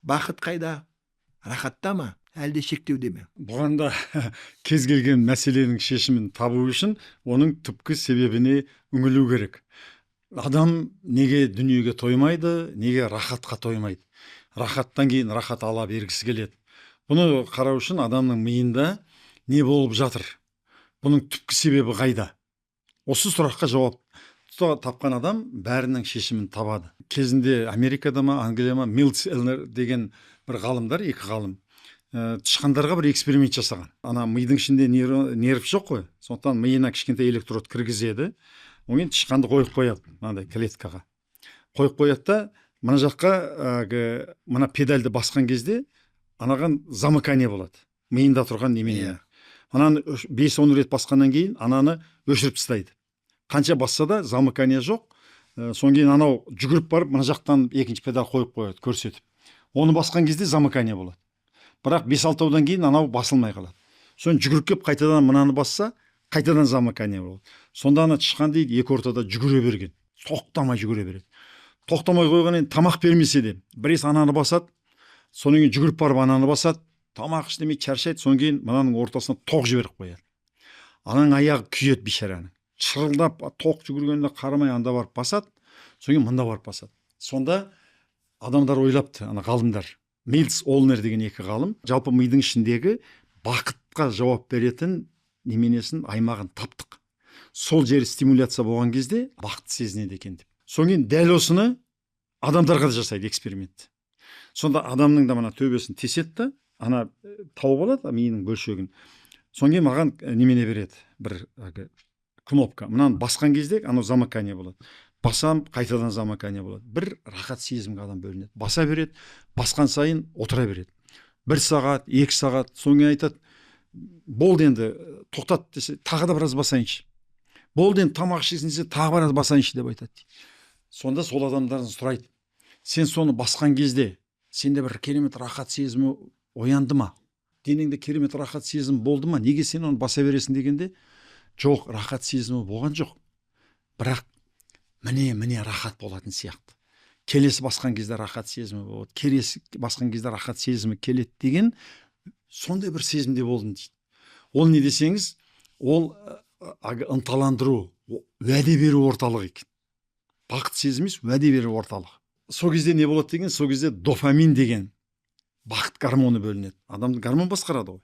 Бақыт қайда? Рахатта ма? Әлде шектеуде ме? Бұған да кез келген мәселенің шешімін табу үшін оның түпкі себебіне үңілу керек. Адам неге дүниеге тоймайды, неге рахатқа тоймайды? Рахаттан кейін рахат ала бергісі келеді. Бұны қарау үшін адамның миында не болып жатыр? Бұның түпкі себебі қайда? Осы сұраққа жауап тапқан адам бәрінің шешімін табады. Кезінде Америкада ма, Англия ма, Милс Элнер деген бір ғалымдар, екі ғалым, тышқандарға бір эксперимент жасаған. Ана мидың ішінде нерв жоқ қой, сондықтан миына кішкентай электрод кіргізеді. Оған тышқанды қойып қояды, мынандай клеткаға. Қойып қояды да, мына жаққа мына педальды басқан кезде анаған замыкание болады. Миында тұрған немене. Ананы 5-10 рет басқаннан кейін ананы өшіріп тастайды. Қанша басса да замыкание жоқ. Содан кейін анау жүгіріп барып мына жақтан екінші педаль қойып қояды, көрсетіп. Оны басқан кезде замыкание болады. Бірақ 5-6-таудан кейін анау басылмай қалады. Соны жүгіріп кеп қайтадан мынаны басса, қайтадан замыкание болады. Сонда ана тышқан дейді, екі ортада жүгіре берген. Тоқтамай жүгіре береді. Тоқтамай қойған, енді тамақ бермесе де, біресе ананы басады, содан кейін жүгіріп барып ананы басады, тамақ іштемей шаршайды, содан кейін мынаның ортасына тоқ жіберіп қояды. Ананың аяғы күйеді бейшараның. Шырылдап тоқ жүгіргенде қарамай анда барып басады, содан кейін мында барып басады. Сонда адамдар ойлапты, ана ғалымдар, Милс Олнер деген екі ғалым, жалпы мидың ішіндегі бақытқа жауап беретін неменесін, аймағын таптық. Сол жері стимуляция болған кезде бақыт сезінеді екен деп. Содан кейін дәл осыны адамдарға да жасайды эксперимент. Сонда адамның да мына төбесін теседі, ана тауып алады миының бөлшегін. Содан кейін маған немене береді, бір кнопка. Мынаны басқан кезде анау замыкание болады. Басам, қайтадан замыкание болады. Бір рахат сезімге адам бөлінеді. Баса береді, басқан сайын отыра береді. 1 сағат, 2 сағат, содан кейін айтады, болды енді, тоқтат десе, тағы да біраз басайыншы. Болды енді, тамақ ішесің десе, тағы біраз басайыншы деп айтады. Сонда сол адамдардан сұрайды, сен соны басқан кезде сенде бір керемет рахат сезімі оянды ма? Денеңде керемет рахат сезімі болды ма? Неге сен оны баса бересің дегенде, жоқ, рахат сезімі болған жоқ. Бірақ міне рахат болатын сияқты. Келесі басқан кезде рахат сезімі болады. Келесі басқан кезде рахат сезімі келеді деген сондай бір сезімде болдым дейді. Ол не десеңіз, ол ынталандыру, уәде беру орталығы екен. Бақыт сезімі емес, уәде беру орталығы. Сол кезде не болады деген, сол кезде дофамин деген бақыт гормоны бөлінеді. Адамды гормон басқарады ғой.